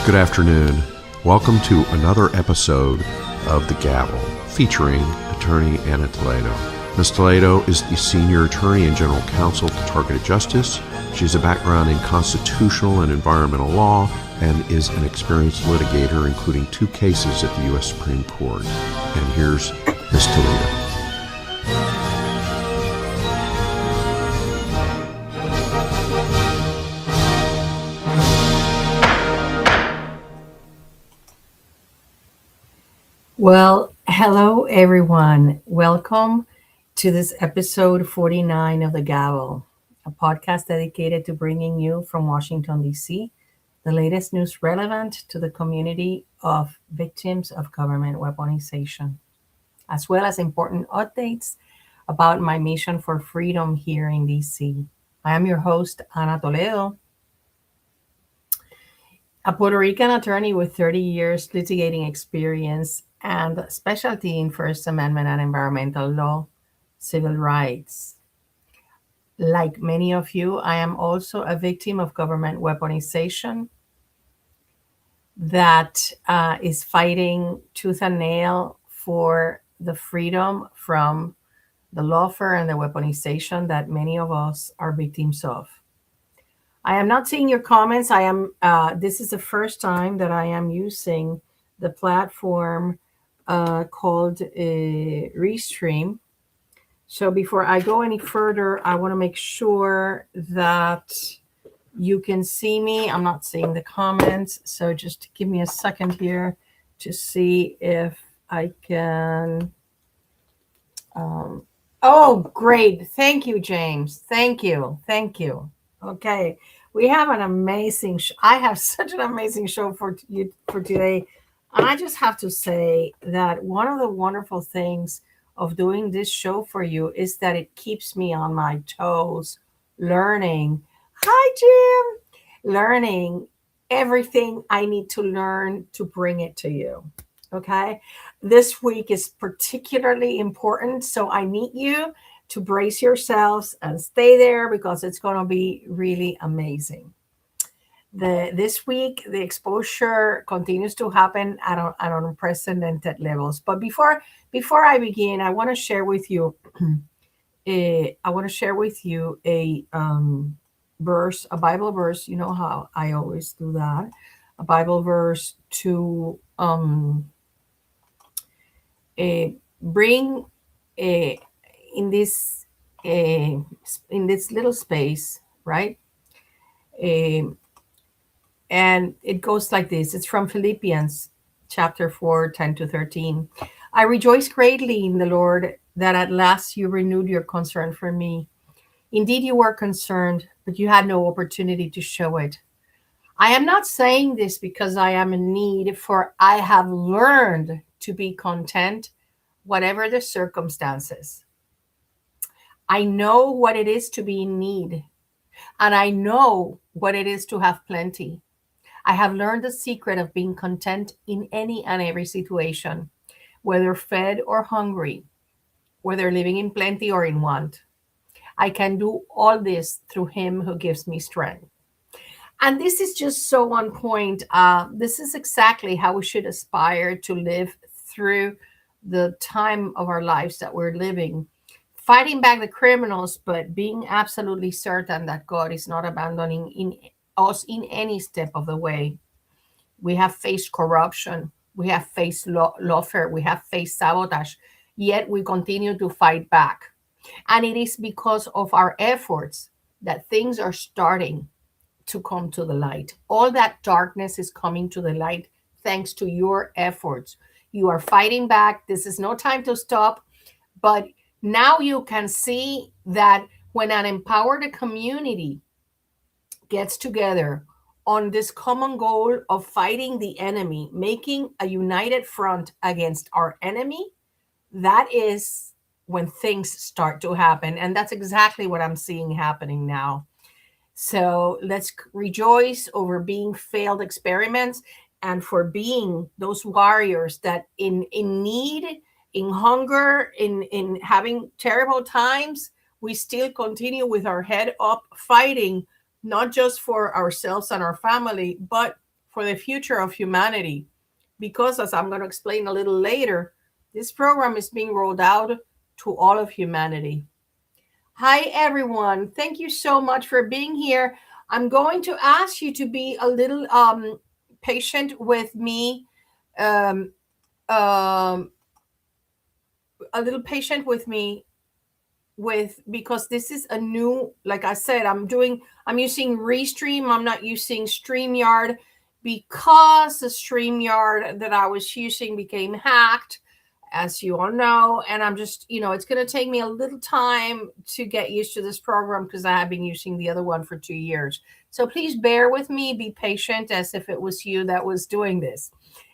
Good afternoon. Welcome to another episode of The Gavel, featuring attorney Ana Toledo. Ms. Toledo is the senior attorney and general counsel for Targeted Justice. She has a background in constitutional and environmental law and is an experienced litigator, including 2 cases at the U.S. Supreme Court. And here's Ms. Toledo. Well, hello everyone. Welcome to this episode 49 of The Gavel, a podcast dedicated to bringing you from Washington, D.C., the latest news relevant to the community of victims of government weaponization, as well as important updates about my mission for freedom here in D.C. I am your host, Ana Toledo, a Puerto Rican attorney with 30 years litigating experience and specialty in First Amendment and environmental law, civil rights. Like many of you, I am also a victim of government weaponization that is fighting tooth and nail for the freedom from the lawfare and the weaponization that many of us are victims of. I am not seeing your comments. This is the first time that I am using the platform called Restream. So before I go any further, I want to make sure that you can see me. I'm not seeing the comments, so just give me a second here to see if I can. Oh, great. Thank you, James. Thank you. Okay, we have an amazing I have such an amazing show for you for today. And I just have to say that one of the wonderful things of doing this show for you is that it keeps me on my toes, learning. Hi, Jim. Learning everything I need to learn to bring it to you. Okay. This week is particularly important. So I need you to brace yourselves and stay there because it's going to be really amazing. This week, the exposure continues to happen at unprecedented levels. But before I begin, I want to share with you a verse, a Bible verse. You know how I always do that. A Bible verse to bring in this little space, right? And it goes like this. It's from Philippians chapter 4, 10-13. I rejoice greatly in the Lord that at last you renewed your concern for me. Indeed, you were concerned, but you had no opportunity to show it. I am not saying this because I am in need, for I have learned to be content, whatever the circumstances. I know what it is to be in need, and I know what it is to have plenty. I have learned the secret of being content in any and every situation, whether fed or hungry, whether living in plenty or in want. I can do all this through him who gives me strength. And this is just so on point. This is exactly how we should aspire to live through the time of our lives that we're living, fighting back the criminals, but being absolutely certain that God is not abandoning us in any step of the way. We have faced corruption, we have faced lawfare, we have faced sabotage, yet we continue to fight back. And it is because of our efforts that things are starting to come to the light. All that darkness is coming to the light thanks to your efforts. You are fighting back. This is no time to stop. But now you can see that when an empowered community gets together on this common goal of fighting the enemy, making a united front against our enemy, that is when things start to happen. And that's exactly what I'm seeing happening now. So let's rejoice over being failed experiments and for being those warriors that in need, in hunger, in having terrible times, we still continue with our head up fighting, not just for ourselves and our family, but for the future of humanity. Because, as I'm going to explain a little later, this program is being rolled out to all of humanity. Hi, everyone. Thank you so much for being here. I'm going to ask you to be a little patient with me. A little patient with me because this is a new, like I said, I'm using Restream. I'm not using StreamYard because the StreamYard that I was using became hacked, as you all know. And I'm just, it's going to take me a little time to get used to this program because I have been using the other one for 2 years. So please bear with me, be patient as if it was you that was doing this.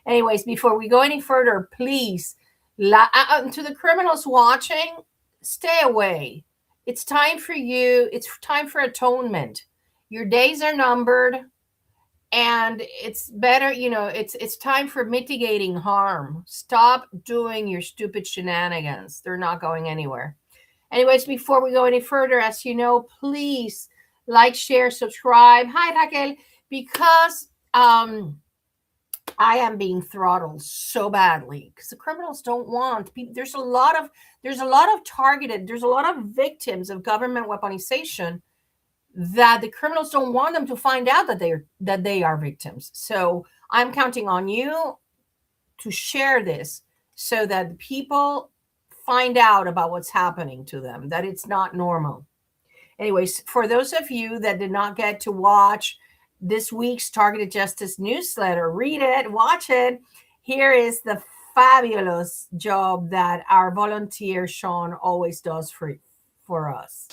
Anyways, before we go any further, please, to the criminals watching, stay away. It's time for you. It's time for atonement. Your days are numbered, and it's better, it's time for mitigating harm. Stop doing your stupid shenanigans. They're not going anywhere. Anyways, before we go any further, as you know, please like, share, subscribe. Hi, Raquel. Because I am being throttled so badly because the criminals don't want people. There's a lot of victims of government weaponization that the criminals don't want them to find out that they are victims. So I'm counting on you to share this so that people find out about what's happening to them, that it's not normal. Anyways, for those of you that did not get to watch this week's Targeted Justice newsletter, read it, watch it. Here is the fabulous job that our volunteer Sean always does for us.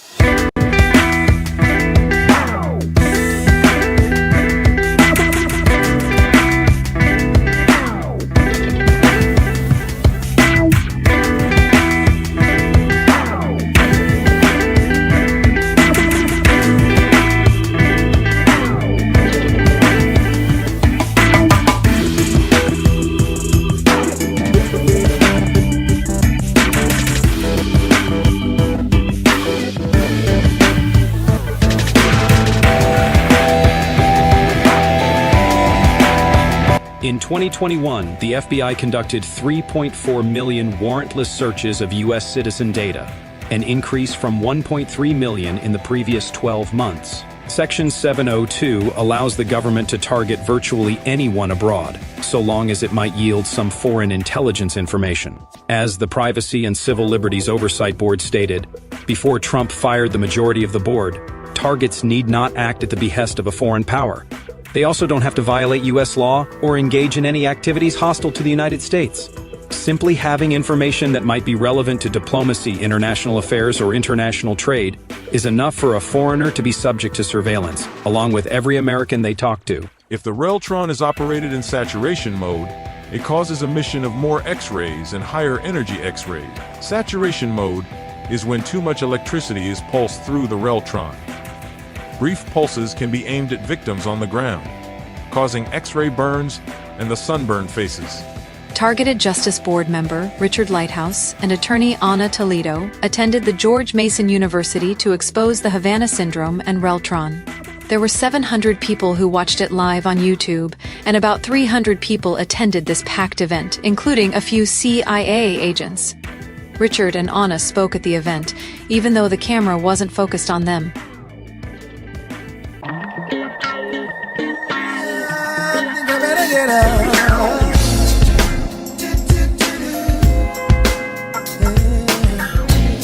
In 2021, the FBI conducted 3.4 million warrantless searches of U.S. citizen data, an increase from 1.3 million in the previous 12 months. Section 702 allows the government to target virtually anyone abroad, so long as it might yield some foreign intelligence information. As the Privacy and Civil Liberties Oversight Board stated, before Trump fired the majority of the board, targets need not act at the behest of a foreign power. They also don't have to violate U.S. law or engage in any activities hostile to the United States. Simply having information that might be relevant to diplomacy, international affairs, or international trade is enough for a foreigner to be subject to surveillance, along with every American they talk to. If the Reltron is operated in saturation mode, it causes emission of more X-rays and higher energy X-rays. Saturation mode is when too much electricity is pulsed through the Reltron. Brief pulses can be aimed at victims on the ground, causing X-ray burns and the sunburned faces. Targeted Justice Board member Richard Lighthouse and attorney Ana Toledo attended the George Mason University to expose the Havana Syndrome and Reltron. There were 700 people who watched it live on YouTube, and about 300 people attended this packed event, including a few CIA agents. Richard and Ana spoke at the event, even though the camera wasn't focused on them.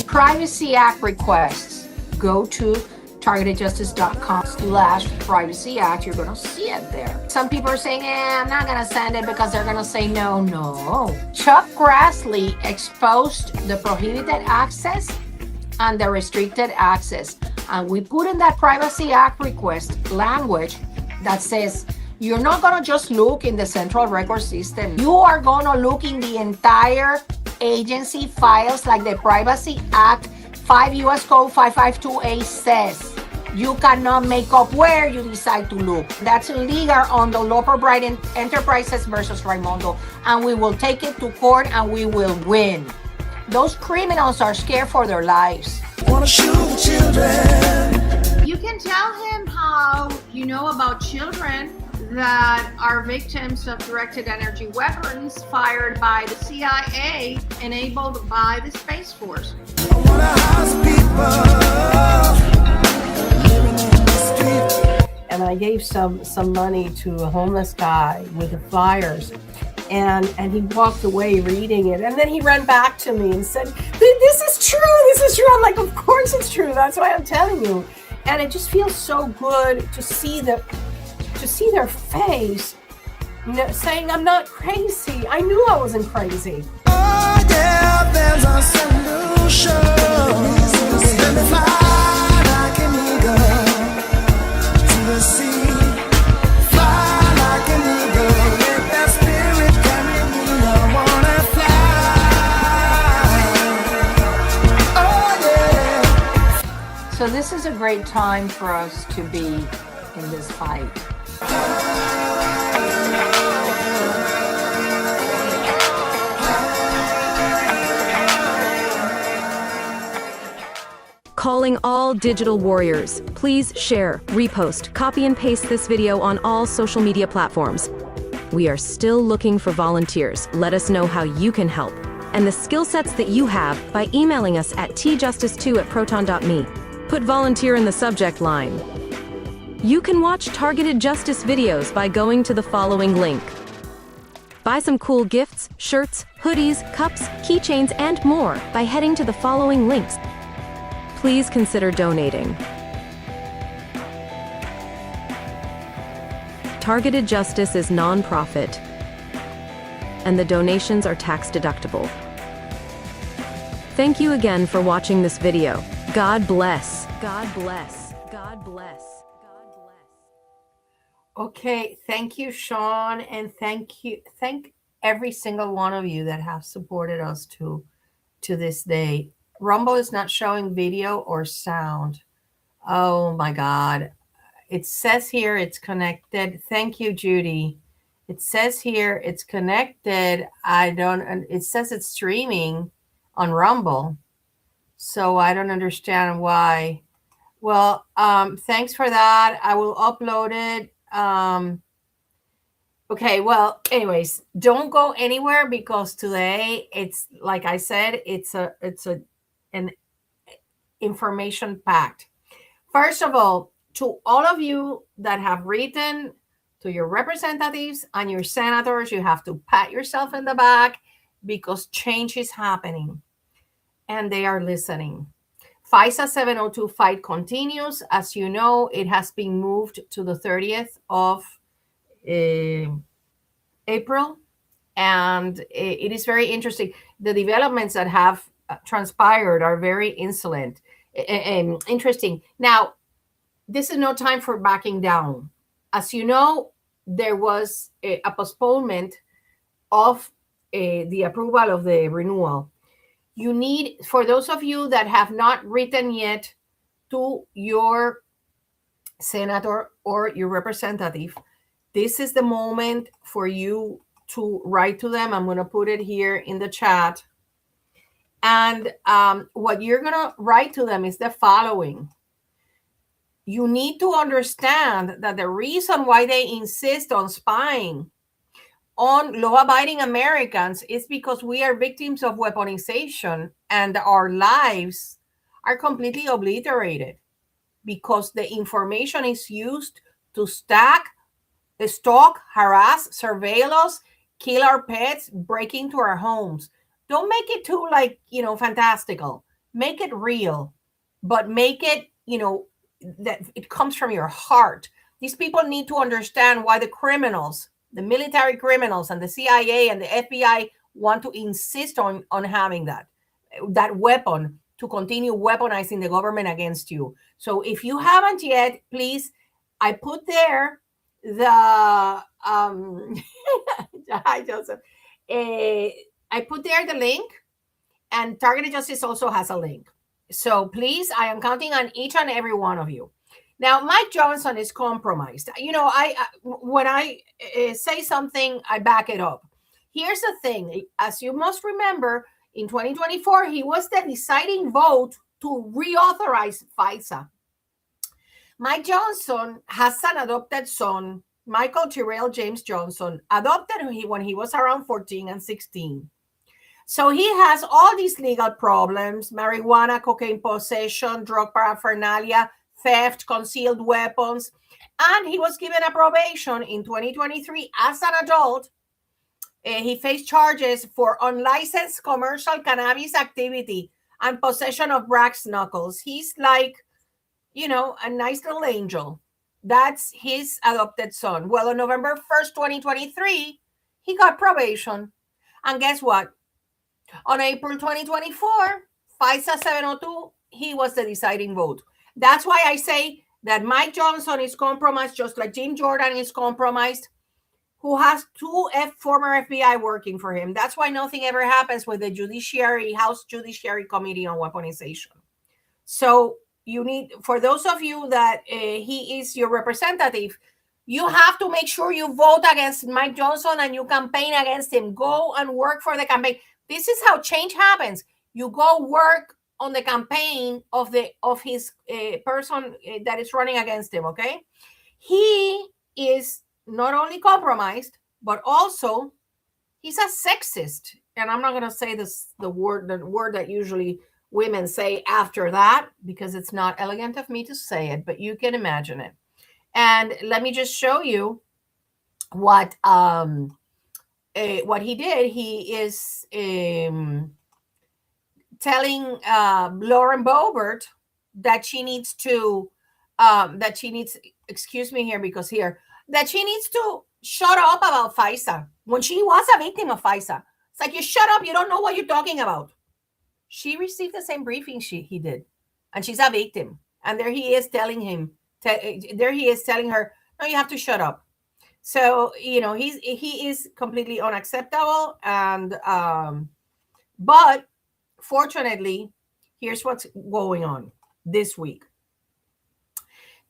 Privacy Act requests. Go to targetedjustice.com/Privacy Act. You're going to see it there. Some people are saying, I'm not going to send it because they're going to say no. No. Chuck Grassley exposed the prohibited access and the restricted access. And we put in that Privacy Act request language that says, you're not going to just look in the central record system. You are going to look in the entire agency files like the Privacy Act 5 U.S. Code 552A says. You cannot make up where you decide to look. That's illegal under Loper Bright Enterprises versus Raimondo. And we will take it to court and we will win. Those criminals are scared for their lives. Wanna shoot the children. You can tell him how you know about children that are victims of directed energy weapons fired by the CIA, enabled by the Space Force. And I gave some money to a homeless guy with the flyers, and he walked away reading it, and then he ran back to me and said, this is true. I'm like, of course it's true, that's why I'm telling you. And it just feels so good to see their face, saying, I'm not crazy. I knew I wasn't crazy. Oh yeah, there's a solution. Let me fly like an eagle to the sea. Fly like an eagle. Let that spirit carry me. I wanna fly. Oh yeah. So this is a great time for us to be in this fight. Calling all digital warriors. Please share, repost, copy and paste this video on all social media platforms. We are still looking for volunteers. Let us know how you can help and the skill sets that you have by emailing us at tjustice2@proton.me. Put volunteer in the subject line. You can watch targeted justice videos by going to the following link. Buy some cool gifts, shirts, hoodies, cups, keychains, and more by heading to the following links. Please consider donating. Targeted Justice is non-profit, and the donations are tax deductible. Thank you again for watching this video. God bless. God bless. God bless. God bless. Okay, thank you, Sean, and thank every single one of you that have supported us to this day. Rumble is not showing video or sound. Oh my God. It says here it's connected. Thank you, Judy. It says here it's connected. It says it's streaming on Rumble. So I don't understand why. Well, thanks for that. I will upload it. Okay, well, anyways, don't go anywhere because today it's, like I said, it's an information packed. First of all, to all of you that have written to your representatives and your senators, you have to pat yourself in the back because change is happening and they are listening. FISA 702 fight continues. As you know, it has been moved to the 30th of April, and it is very interesting. The developments that have transpired are very interesting. Now, this is no time for backing down. As you know, there was a postponement of the approval of the renewal. You need, for those of you that have not written yet to your senator or your representative, this is the moment for you to write to them. I'm going to put it here in the chat. And what you're going to write to them is the following. You need to understand that the reason why they insist on spying on law-abiding Americans is because we are victims of weaponization and our lives are completely obliterated because the information is used to stalk, harass, surveil us, kill our pets, break into our homes. Don't make it too fantastical. Make it real, but make it, that it comes from your heart. These people need to understand why the criminals, the military criminals and the CIA and the FBI want to insist on having that weapon to continue weaponizing the government against you. So if you haven't yet, please, I put there the hi Joseph. I put there the link, and Targeted Justice also has a link. So please, I am counting on each and every one of you. Now, Mike Johnson is compromised. When I say something, I back it up. Here's the thing. As you must remember, in 2024, he was the deciding vote to reauthorize FISA. Mike Johnson has an adopted son Michael Tyrrell James Johnson, adopted when he was around 14 and 16. So he has all these legal problems: marijuana, cocaine possession, drug paraphernalia, theft, concealed weapons. And he was given a probation in 2023 as an adult. He faced charges for unlicensed commercial cannabis activity and possession of brass knuckles. He's like, a nice little angel. That's his adopted son. Well, on November 1st, 2023, he got probation. And guess what? On April 2024, FISA 702, he was the deciding vote. That's why I say that Mike Johnson is compromised, just like Jim Jordan is compromised, who has two former FBI working for him. That's why nothing ever happens with the House Judiciary Committee on Weaponization. So you need, for those of you that he is your representative, you have to make sure you vote against Mike Johnson and you campaign against him. Go and work for the campaign. This is how change happens. You go work on the campaign of his person that is running against him, okay? He is not only compromised, but also he's a sexist. And I'm not going to say the word that usually women say after that, because it's not elegant of me to say it, but you can imagine it. And let me just show you what he did. He is telling Lauren Boebert that she needs to excuse me here, because that she needs to shut up about FISA when she was a victim of FISA. It's like, you shut up, you don't know what you're talking about. She received the same briefing he did, and she's a victim. And there he is telling her, no, you have to shut up. So, he is completely unacceptable. And but fortunately, here's what's going on this week.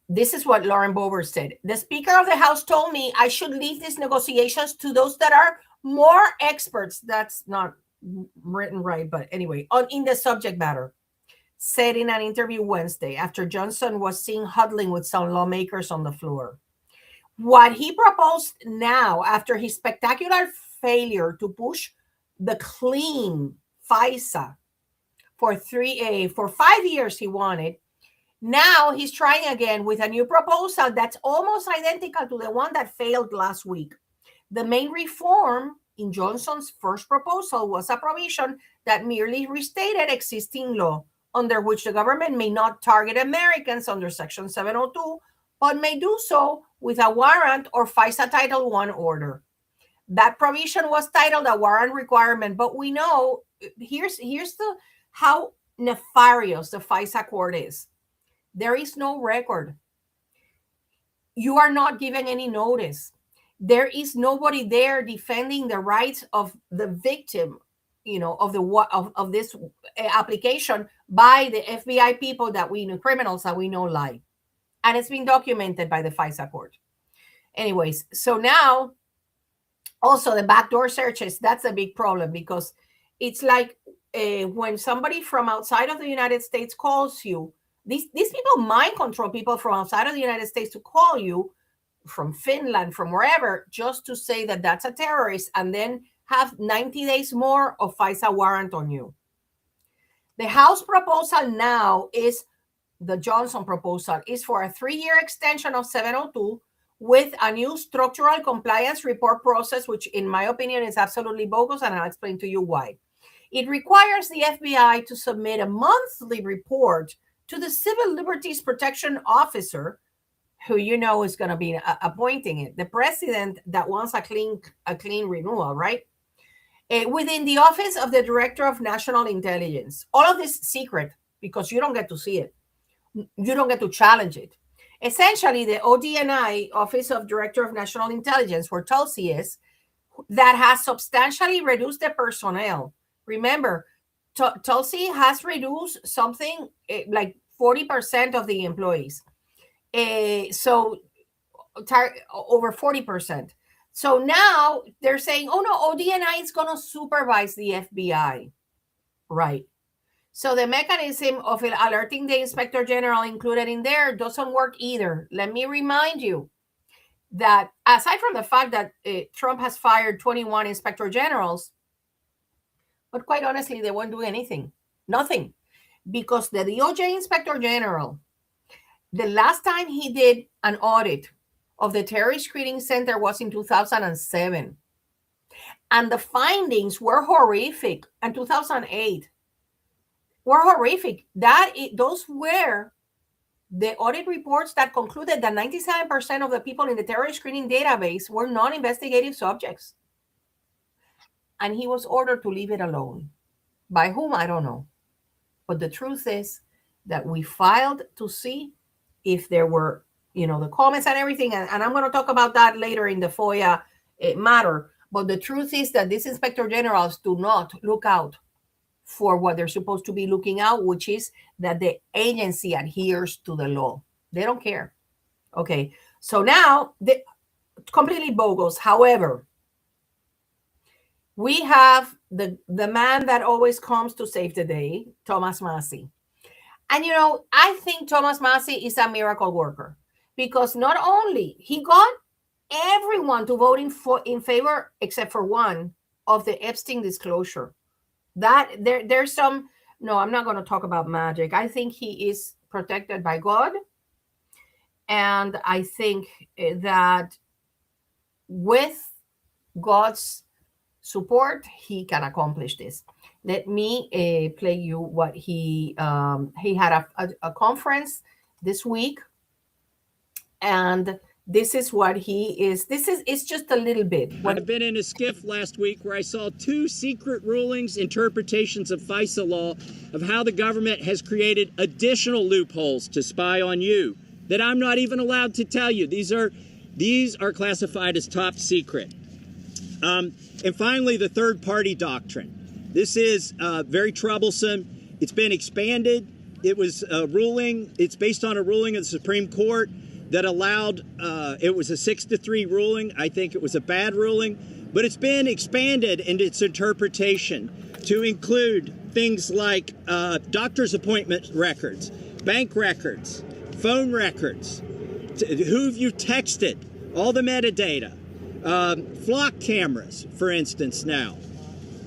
This is what Lauren Boebert said. The Speaker of the House told me I should leave these negotiations to those that are more experts. That's not written right, but anyway, in the subject matter, said in an interview Wednesday after Johnson was seen huddling with some lawmakers on the floor. What he proposed now, after his spectacular failure to push the clean FISA for 5 years he wanted, now he's trying again with a new proposal that's almost identical to the one that failed last week. The main reform in Johnson's first proposal was a provision that merely restated existing law, under which the government may not target Americans under Section 702, but may do so with a warrant or FISA Title I order. That provision was titled a warrant requirement, but we know here's how nefarious the FISA court is. There is no record. You are not given any notice. There is nobody there defending the rights of the victim, of this application by the FBI people that we know, criminals that we know lie. And it's been documented by the FISA court. Anyways, so now also the backdoor searches, that's a big problem, because it's like when somebody from outside of the United States calls you, these people mind control people from outside of the United States to call you from Finland, from wherever, just to say that that's a terrorist, and then have 90 days more of FISA warrant on you. The House proposal now is, the Johnson proposal is for a 3-year extension of 702 with a new structural compliance report process, which in my opinion is absolutely bogus, and I'll explain to you why. It requires the FBI to submit a monthly report to the Civil Liberties Protection Officer, who is going to be appointing it, the president that wants a clean renewal, right? Within the office of the Director of National Intelligence. All of this secret, because you don't get to see it. You don't get to challenge it. Essentially, the ODNI, Office of Director of National Intelligence, where Tulsi is, that has substantially reduced the personnel. Remember, Tulsi has reduced something like 40% of the employees. So over 40%. So now they're saying, oh no, ODNI is going to supervise the FBI. Right. So the mechanism of alerting the Inspector General included in there doesn't work either. Let me remind you, that aside from the fact that Trump has fired 21 inspector generals, but quite honestly, they won't do anything. Nothing. Because the DOJ inspector general, the last time he did an audit of the terrorist screening center was in 2007. And the findings were horrific. And 2008 were horrific. Those were the audit reports that concluded that 97% of the people in the terrorist screening database were non-investigative subjects. And he was ordered to leave it alone. By whom, I don't know. But the truth is that we filed to see if there were, the comments and everything. And I'm going to talk about that later in the FOIA matter. But the truth is that these inspector generals do not look out for what they're supposed to be looking out, which is that the agency adheres to the law. They don't care. Okay. So now, completely bogus. However, we have the man that always comes to save the day, Thomas Massie. And, I think Thomas Massie is a miracle worker because not only he got everyone to vote in favor, except for one, of the Epstein disclosure. That there's some, no, I'm not going to talk about magic. I think he is protected by God. And I think that with God's support, he can accomplish this. Let me play you what he had a conference this week, and this is what he is. It's just a little bit. I've been in a skiff last week where I saw 2 secret rulings, interpretations of FISA law, of how the government has created additional loopholes to spy on you that I'm not even allowed to tell you. These are classified as top secret. And finally, the third-party doctrine. This is very troublesome. It's been expanded. It was a ruling. It's based on a ruling of the Supreme Court that allowed, it was a 6-3 ruling. I think it was a bad ruling, but it's been expanded in its interpretation to include things like doctor's appointment records, bank records, phone records, who you texted, all the metadata, flock cameras, for instance, now.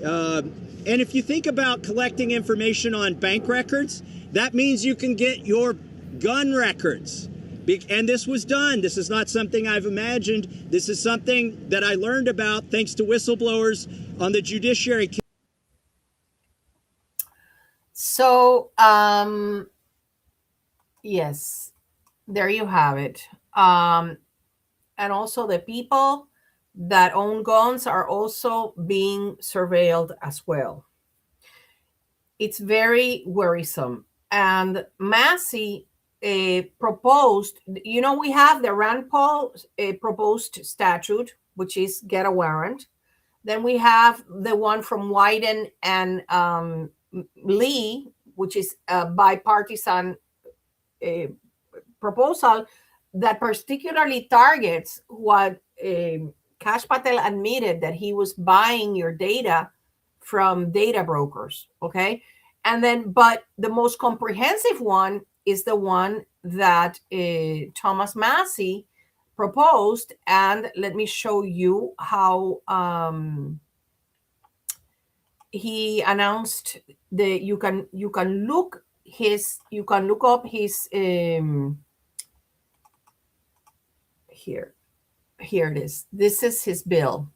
And if you think about collecting information on bank records, that means you can get your gun records. And this was done. This is not something I've imagined. This is something that I learned about thanks to whistleblowers on the judiciary. So, yes, there you have it. And also the people that own guns are also being surveilled as well. It's very worrisome. And Massie proposed, we have the Rand Paul proposed statute, which is get a warrant. Then we have the one from Wyden and Lee, which is a bipartisan proposal that particularly targets what Kash Patel admitted, that he was buying your data from data brokers. Okay. And then, but the most comprehensive one is the one that Thomas Massie proposed. And let me show you how he announced that you can look up his here it is. This is his bill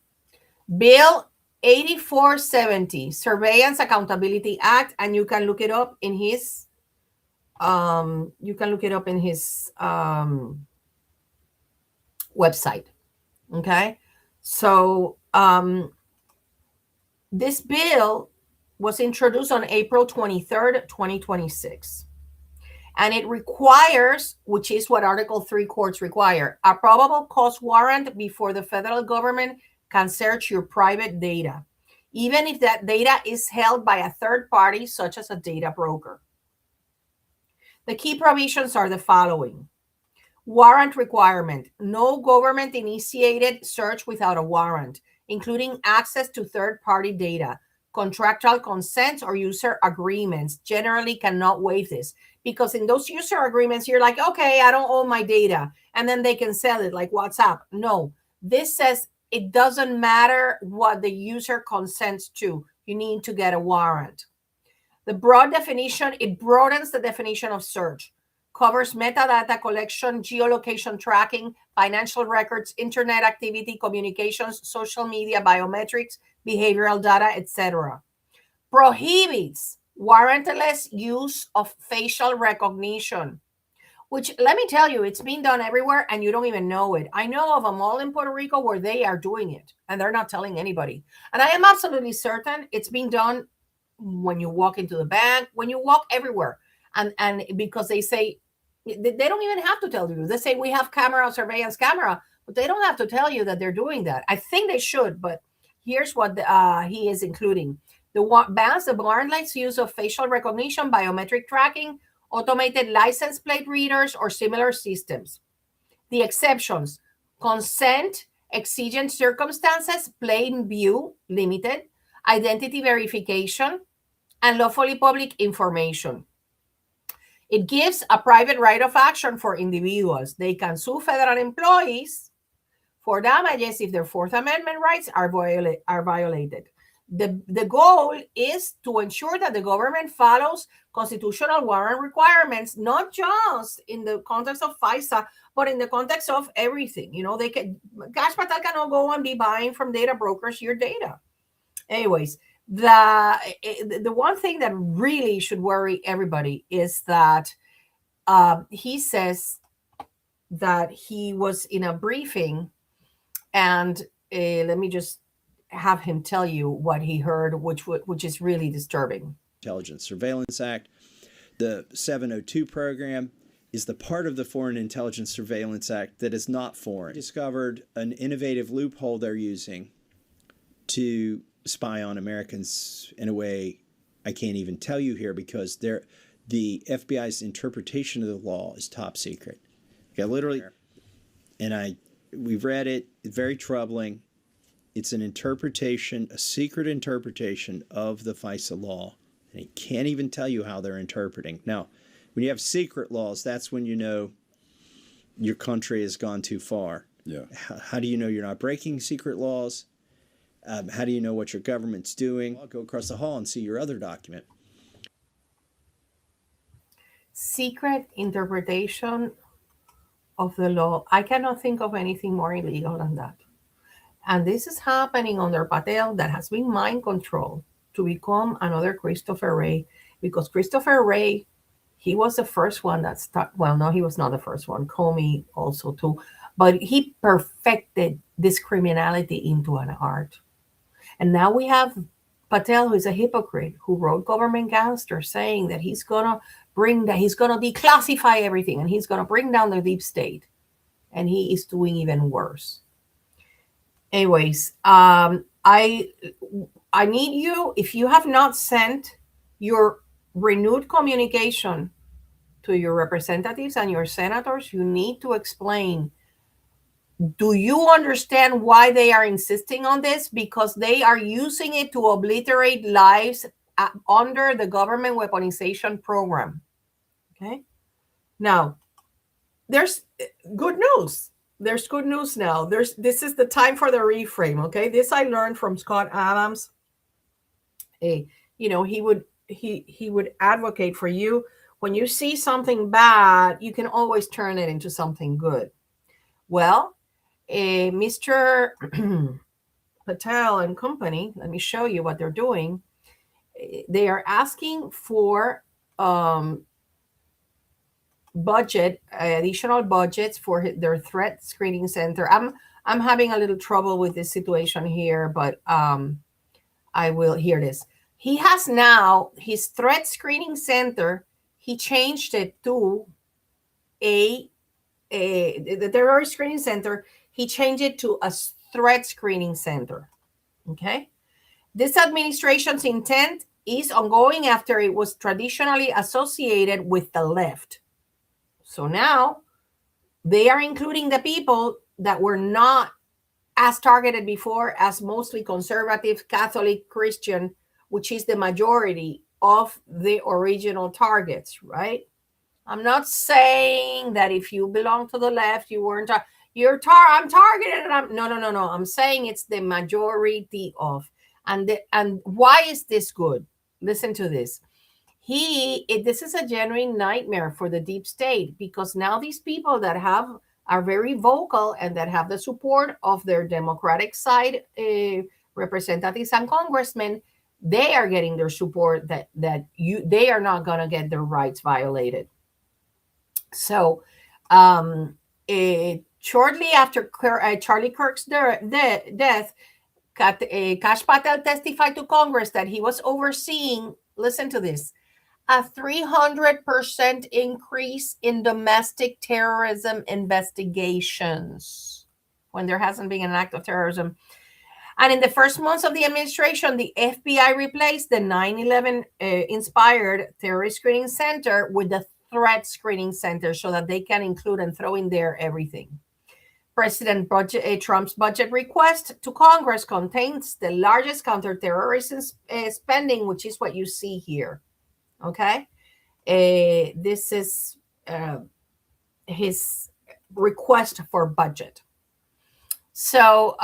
8470, Surveillance Accountability Act, and you can look it up in his website. Okay, so this bill was introduced on April 23rd, 2026. And it requires, which is what Article 3 courts require, a probable cause warrant before the federal government can search your private data, even if that data is held by a third party, such as a data broker. The key provisions are the following. Warrant requirement: no government-initiated search without a warrant, including access to third-party data, contractual consents or user agreements. Generally cannot waive this, because in those user agreements, you're like, okay, I don't own my data, and then they can sell it like WhatsApp. No, this says it doesn't matter what the user consents to. You need to get a warrant. The broad definition, it broadens the definition of search, covers metadata collection, geolocation tracking, financial records, internet activity, communications, social media, biometrics, behavioral data, etc. Prohibits warrantless use of facial recognition, which, let me tell you, it's being done everywhere and you don't even know it. I know of a mall in Puerto Rico where they are doing it and they're not telling anybody. And I am absolutely certain it's being done when you walk into the bank, when you walk everywhere. And because they say, they don't even have to tell you. They say we have surveillance camera, but they don't have to tell you that they're doing that. I think they should, but here's what he is including. The bans the warrantless use of facial recognition, biometric tracking, automated license plate readers, or similar systems. The exceptions: consent, exigent circumstances, plain view, limited, identity verification, and lawfully public information. It gives a private right of action for individuals. They can sue federal employees for damages if their Fourth Amendment rights are violated. The goal is to ensure that the government follows constitutional warrant requirements, not just in the context of FISA, but in the context of everything. You know, Patel cannot go and be buying from data brokers your data. Anyways, the one thing that really should worry everybody is that he says that he was in a briefing, and let me just have him tell you what he heard, which is really disturbing. Intelligence Surveillance Act. The 702 program is the part of the Foreign Intelligence Surveillance Act that is not foreign. Discovered an innovative loophole they're using to spy on Americans in a way I can't even tell you here, because the FBI's interpretation of the law is top secret. Okay, literally, and we've read it. It's very troubling. It's an interpretation, a secret interpretation of the FISA law, and he can't even tell you how they're interpreting. Now, when you have secret laws, that's when you know your country has gone too far. Yeah. How do you know you're not breaking secret laws? How do you know what your government's doing? I'll go across the hall and see your other document. Secret interpretation of the law. I cannot think of anything more illegal than that. And this is happening under Patel, that has been mind controlled to become another Christopher Wray, because Christopher Wray, he was the first one that started. Well, no, he was not the first one. Comey also too. But he perfected this criminality into an art. And now we have Patel, who is a hypocrite, who wrote Government Gangster, saying that he's going to declassify everything and he's going to bring down the deep state. And he is doing even worse. Anyways, I need you, if you have not sent your renewed communication to your representatives and your senators, you need to explain. Do you understand why they are insisting on this? Because they are using it to obliterate lives under the government weaponization program. Okay. Now, there's good news. There's good news now. This is the time for the reframe. Okay. This I learned from Scott Adams. He would advocate for you. When you see something bad, you can always turn it into something good. Well, Mr. Patel and company, let me show you what they're doing. They are asking for additional budgets for their threat screening center. I'm having a little trouble with this situation here, but I will. Here it is. He has now his threat screening center. He changed it to the terrorist screening center. He changed it to a threat screening center. Okay. This administration's intent is ongoing after it was traditionally associated with the left. So now they are including the people that were not as targeted before as mostly conservative, Catholic, Christian, which is the majority of the original targets, right? I'm not saying that if you belong to the left, you weren't. I'm targeted, and no. I'm saying it's the majority of. And why is this good? Listen to this. This is a genuine nightmare for the deep state, because now these people that are very vocal and that have the support of their Democratic side representatives and congressmen, they are getting their support that they are not going to get their rights violated. So, shortly after Charlie Kirk's death, Kash Patel testified to Congress that he was overseeing, listen to this, a 300% increase in domestic terrorism investigations when there hasn't been an act of terrorism. And in the first months of the administration, the FBI replaced the 9/11 inspired terrorist screening center with the threat screening center so that they can include and throw in there everything. President Trump's budget request to Congress contains the largest counterterrorism spending, which is what you see here. Okay, this is his request for budget. So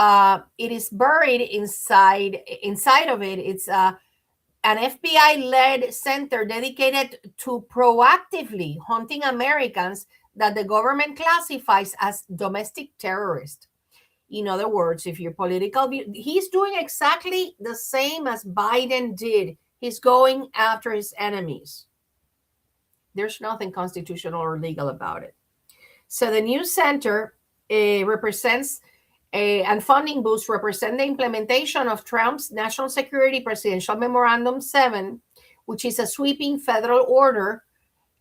it is buried inside of it. It's an FBI-led center dedicated to proactively hunting Americans that the government classifies as domestic terrorists. In other words, if your political view, he's doing exactly the same as Biden did. He's going after his enemies. There's nothing constitutional or legal about it. So the new center represents and funding boosts represent the implementation of Trump's National Security Presidential Memorandum 7, which is a sweeping federal order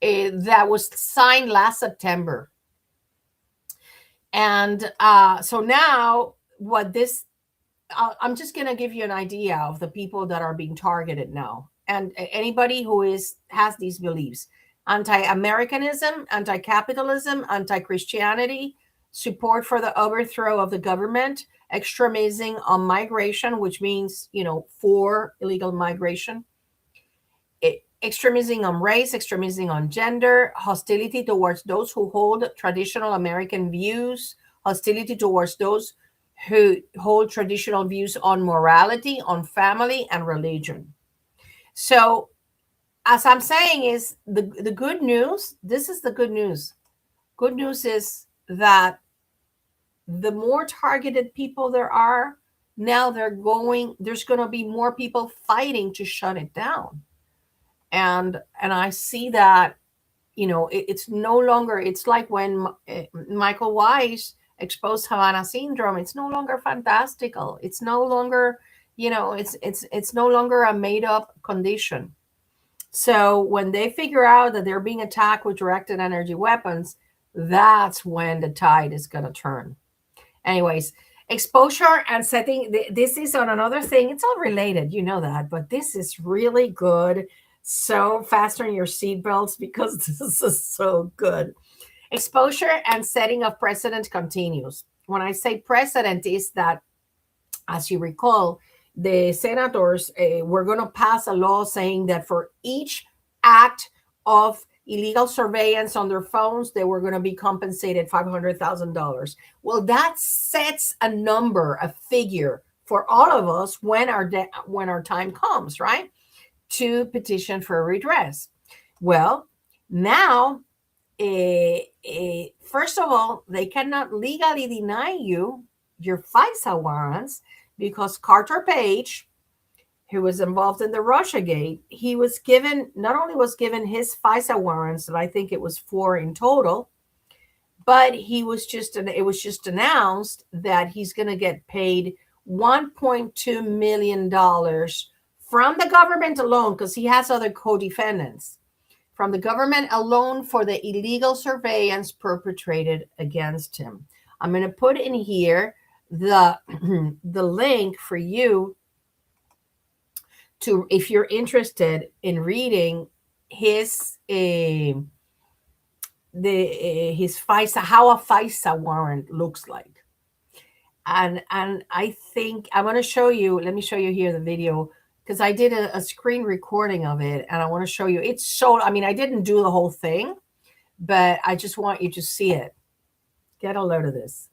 that was signed last September. And so now what this, I'm just going to give you an idea of the people that are being targeted now. And anybody who has these beliefs: anti-Americanism, anti-capitalism, anti-Christianity, support for the overthrow of the government, extremism on migration, which means, for illegal migration, extremism on race, extremism on gender, hostility towards those who hold traditional American views, hostility towards those who hold traditional views on morality, on family, and religion. So, as I'm saying, is the good news. This is the good news. Good news is that the more targeted people there are, now there's going to be more people fighting to shut it down. And I see that, it's no longer, it's like when Michael Weiss exposed Havana syndrome. It's no longer fantastical. It's no longer, it's no longer a made up condition. So when they figure out that they're being attacked with directed energy weapons, that's when the tide is going to turn. Anyways, exposure and setting. This is on another thing. It's all related, you know that, but this is really good. So fasten your seatbelts because this is so good. Exposure and setting of precedent continues. When I say precedent, is that, as you recall, the senators were going to pass a law saying that for each act of illegal surveillance on their phones, they were going to be compensated $500,000. Well, that sets a number, a figure for all of us when our time comes, right, to petition for redress. Well, now, first of all, they cannot legally deny you your FISA warrants because Carter Page, who was involved in the Russiagate, he was given, not only was given his FISA warrants, that I think it was 4 in total, but it was just announced that he's going to get paid $1.2 million from the government alone, because he has other co-defendants, from the government alone for the illegal surveillance perpetrated against him. I'm going to put in here the link for you to, if you're interested in reading his his FISA, how a FISA warrant looks like. And I think I'm going to show you, let me show you here the video, because I did a screen recording of it, and I want to show you. It's so, I mean, I didn't do the whole thing, but I just want you to see it. Get a load of this.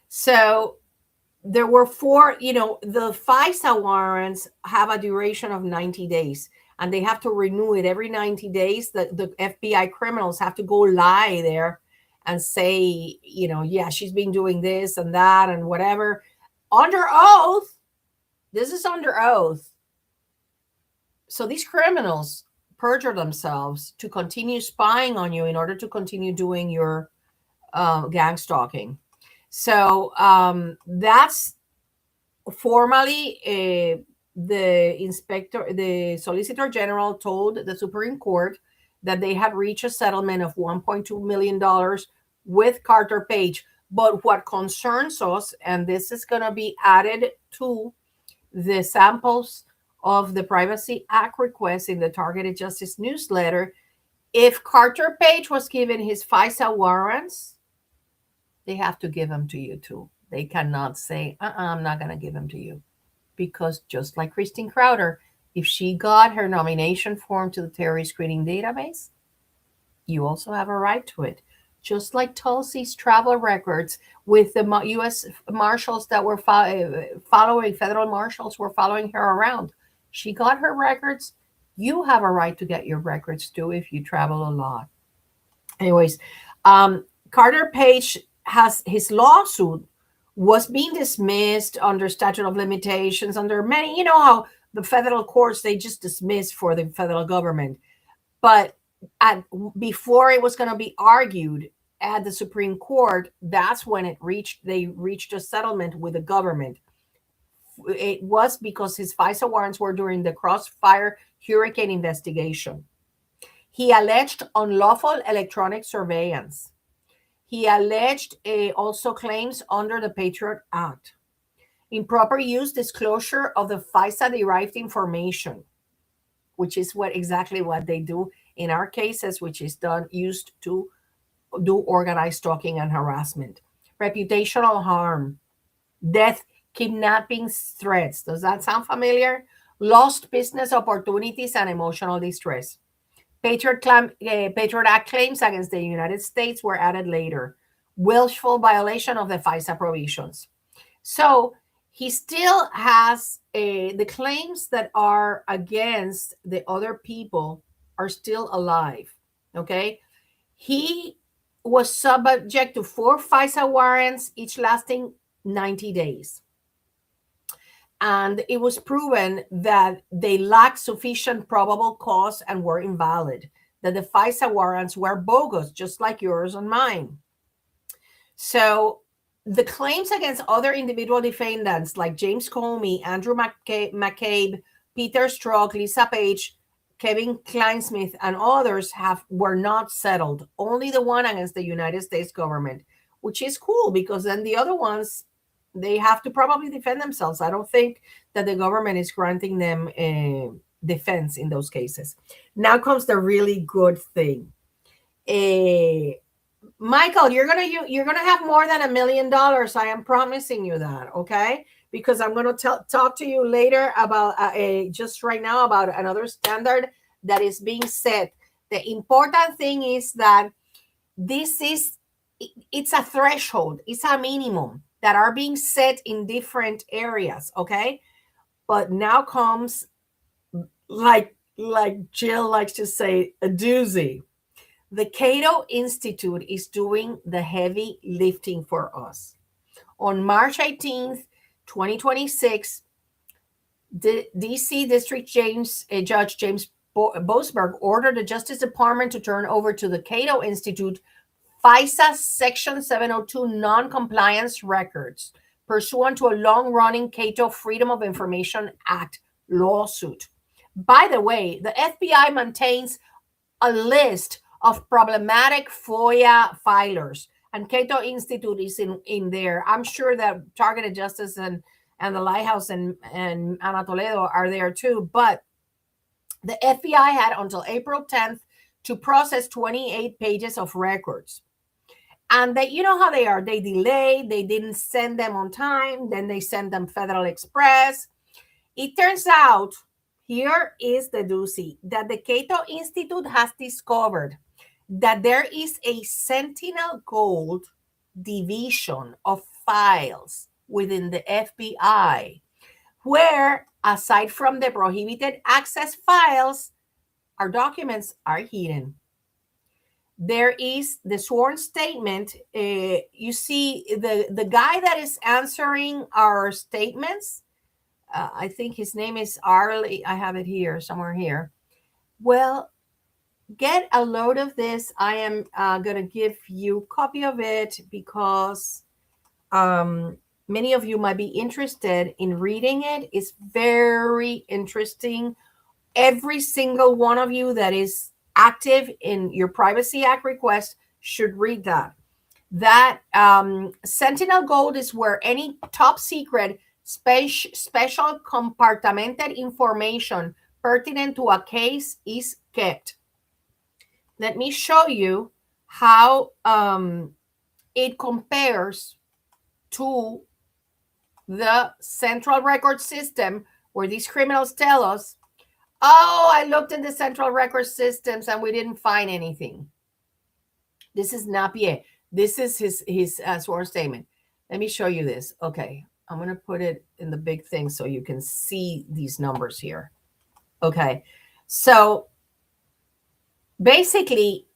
So there were 4, the FISA warrants have a duration of 90 days, and they have to renew it every 90 days. The FBI criminals have to go lie there and say, yeah, she's been doing this and that and whatever. Under oath. This is under oath. So these criminals perjure themselves to continue spying on you in order to continue doing your gang stalking. So that's formally the Solicitor General told the Supreme Court that they had reached a settlement of $1.2 million with Carter Page. But what concerns us, and this is going to be added to the samples of the Privacy Act request in the Targeted Justice newsletter, if Carter Page was given his FISA warrants, they have to give them to you too. They cannot say, I'm not going to give them to you. Because just like Christine Crowder, if she got her nomination form to the terrorist screening database, you also have a right to it. Just like Tulsi's travel records with the U.S. marshals that were following, federal marshals were following her around. She got her records. You have a right to get your records too if you travel a lot. Anyways, Carter Page has his lawsuit was being dismissed under statute of limitations, under many, how the federal courts, they just dismiss for the federal government. But before it was going to be argued at the Supreme Court, that's when they reached a settlement with the government. It was because his FISA warrants were during the Crossfire Hurricane investigation. He alleged unlawful electronic surveillance. He alleged also claims under the Patriot Act, improper use, disclosure of the FISA-derived information, which is exactly what they do in our cases, which is used to do organized stalking and harassment, reputational harm, death, kidnapping threats. Does that sound familiar? Lost business opportunities and emotional distress. Patriot Act claims against the United States were added later. Willful violation of the FISA provisions. So he still has the claims that are against the other people are still alive. Okay. He was subject to 4 FISA warrants, each lasting 90 days. And it was proven that they lacked sufficient probable cause and were invalid, that the FISA warrants were bogus, just like yours and mine. So the claims against other individual defendants like James Comey, Andrew McCabe, Peter Strzok, Lisa Page, Kevin Kleinsmith, and others were not settled. Only the one against the United States government, which is cool because then the other ones, they have to probably defend themselves. I don't think that the government is granting them defense in those cases. Now comes the really good thing. Michael, you're gonna have more than $1 million. I am promising you that, okay? Because I'm gonna talk to you later about just right now about another standard that is being set. The important thing is that it's a threshold, it's a minimum that are being set in different areas, okay? But now comes, like Jill likes to say, a doozy. The Cato Institute is doing the heavy lifting for us. On March 18th, 2026, the DC District Judge James Boasberg ordered the Justice Department to turn over to the Cato Institute FISA Section 702 non-compliance records pursuant to a long-running Cato Freedom of Information Act lawsuit. By the way, the FBI maintains a list of problematic FOIA filers, and Cato Institute is in there. I'm sure that Targeted Justice and the Lighthouse and Ana Toledo are there too, but the FBI had until April 10th to process 28 pages of records. And you know how they are. They delayed. They didn't send them on time. Then they send them Federal Express. It turns out, here is the doozy, that the Cato Institute has discovered that there is a Sentinel Gold division of files within the FBI, where, aside from the prohibited access files, our documents are hidden. There is the sworn statement. You see the guy that is answering our statements. I think his name is Arlie. I have it here, somewhere here. Well, get a load of this. I am going to give you a copy of it because many of you might be interested in reading it. It's very interesting. Every single one of you that is active in your Privacy Act request should read that. That Sentinel Gold is where any top secret special compartmented information pertinent to a case is kept. Let me show you how it compares to the central record system, where these criminals tell us, oh, I looked in the central record systems and we didn't find anything. This is Napier. This is his sworn statement. Let me show you this. Okay, I'm going to put it in the big thing so you can see these numbers here. Okay, so basically,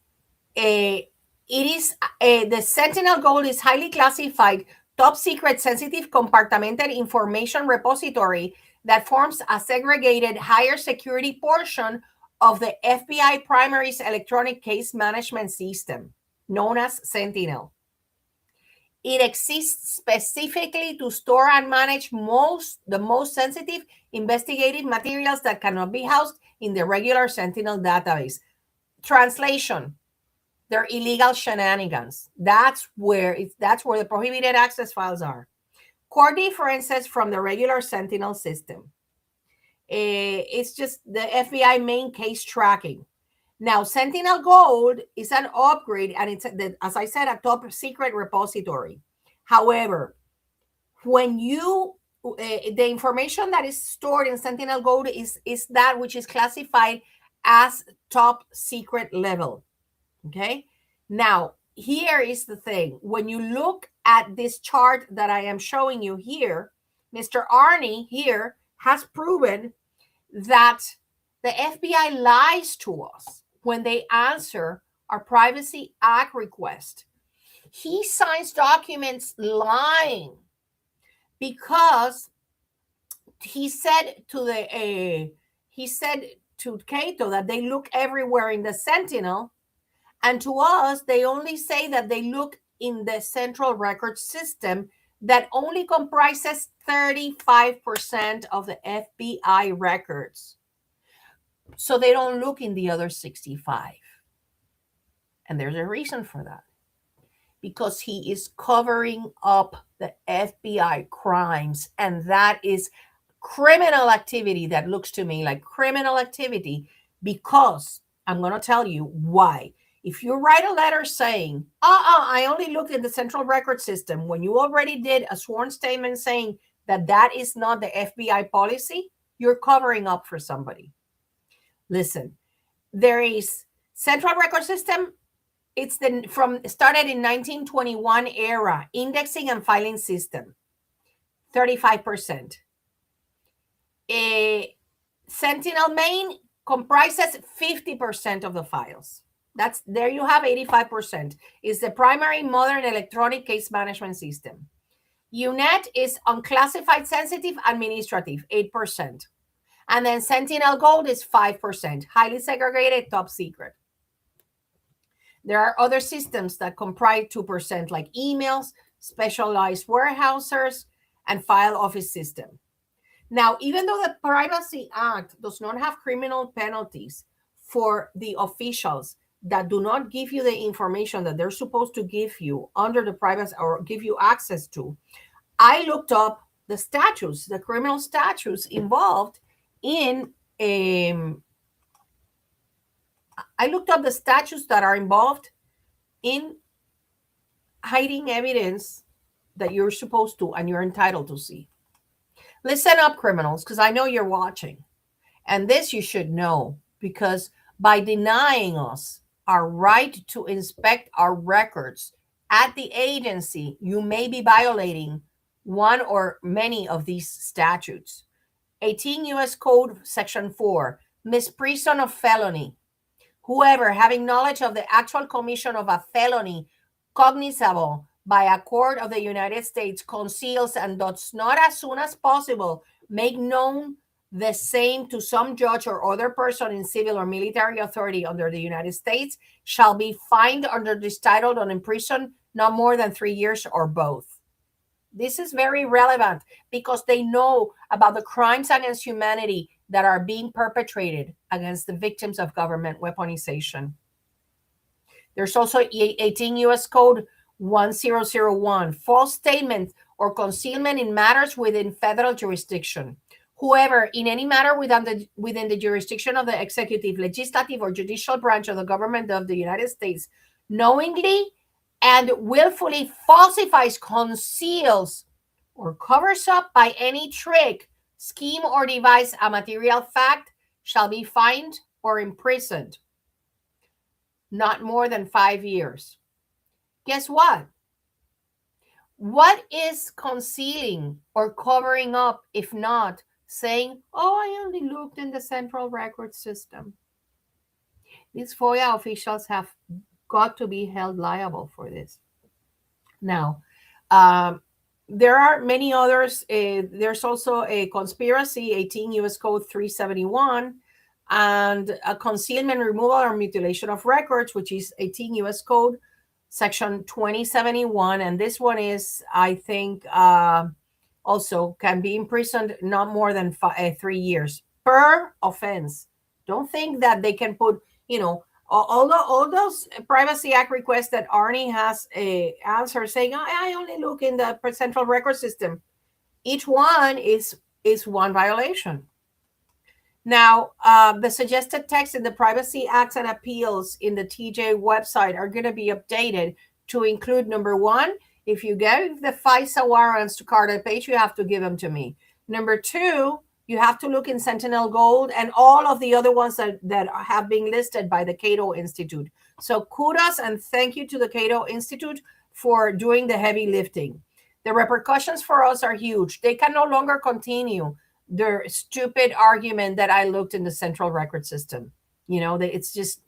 it is the Sentinel Gold is highly classified, top secret, sensitive, compartmented information repository that forms a segregated, higher security portion of the FBI primary's electronic case management system, known as Sentinel. It exists specifically to store and manage the most sensitive investigative materials that cannot be housed in the regular Sentinel database. Translation: they're illegal shenanigans. That's where the prohibited access files are. Core differences from the regular Sentinel system. It's just the FBI main case tracking. Now, Sentinel Gold is an upgrade, and it's, as I said, a top secret repository. However, when you the information that is stored in Sentinel Gold is that which is classified as top secret level. Okay. Now, here is the thing. When you look at this chart that I am showing you here, Mr. Arnie here has proven that the FBI lies to us when they answer our Privacy Act request. He signs documents lying because he said to Cato that they look everywhere in the Sentinel, and to us they only say that they look in the central record system that only comprises 35% of the FBI records. So they don't look in the other 65. And there's a reason for that. Because he is covering up the FBI crimes. And that is criminal activity that looks to me like criminal activity, because I'm going to tell you why. If you write a letter saying, I only looked in the central record system, when you already did a sworn statement saying that that is not the FBI policy, you're covering up for somebody. Listen, there is central record system. It's started in 1921 era, indexing and filing system, 35%. Sentinel main comprises 50% of the files. There you have 85%. Is the primary modern electronic case management system. UNET is unclassified sensitive administrative, 8%. And then Sentinel Gold is 5%, highly segregated, top secret. There are other systems that comprise 2%, like emails, specialized warehousers, and file office system. Now, even though the Privacy Act does not have criminal penalties for the officials that do not give you the information that they're supposed to give you under the privacy or give you access to, I looked up the statutes, the criminal statutes involved in I looked up the statutes that are involved in hiding evidence that you're supposed to and you're entitled to see. Listen up, criminals, because I know you're watching. And this you should know, because by denying us our right to inspect our records at the agency, you may be violating one or many of these statutes. 18 U.S. Code Section 4, misprision of felony. Whoever, having knowledge of the actual commission of a felony cognizable by a court of the United States, conceals and does not, as soon as possible, make known the same to some judge or other person in civil or military authority under the United States, shall be fined under this title and imprisoned not more than 3 years or both. This is very relevant because they know about the crimes against humanity that are being perpetrated against the victims of government weaponization. There's also 18 U.S. Code 1001, false statement or concealment in matters within federal jurisdiction. Whoever, in any matter within the jurisdiction of the executive, legislative, or judicial branch of the government of the United States, knowingly and willfully falsifies, conceals, or covers up by any trick, scheme, or device a material fact, shall be fined or imprisoned not more than 5 years. Guess what? What is concealing or covering up if not saying, oh, I only looked in the central record system? These FOIA officials have got to be held liable for this. Now, there are many others. There's also a conspiracy, 18 U.S. Code 371, and a concealment, removal, or mutilation of records, which is 18 U.S. Code Section 2071. And this one is, I think, also can be imprisoned not more than 3 years per offense. Don't think that they can put, all those Privacy Act requests that Arnie has answered saying, I only look in the central record system. Each one is one violation. Now, the suggested text in the Privacy Acts and Appeals in the TJ website are going to be updated to include, number one, if you give the FISA warrants to Carter Page, you have to give them to me. Number two, you have to look in Sentinel Gold and all of the other ones that have been listed by the Cato Institute. So kudos and thank you to the Cato Institute for doing the heavy lifting. The repercussions for us are huge. They can no longer continue their stupid argument that I looked in the central record system. It's just,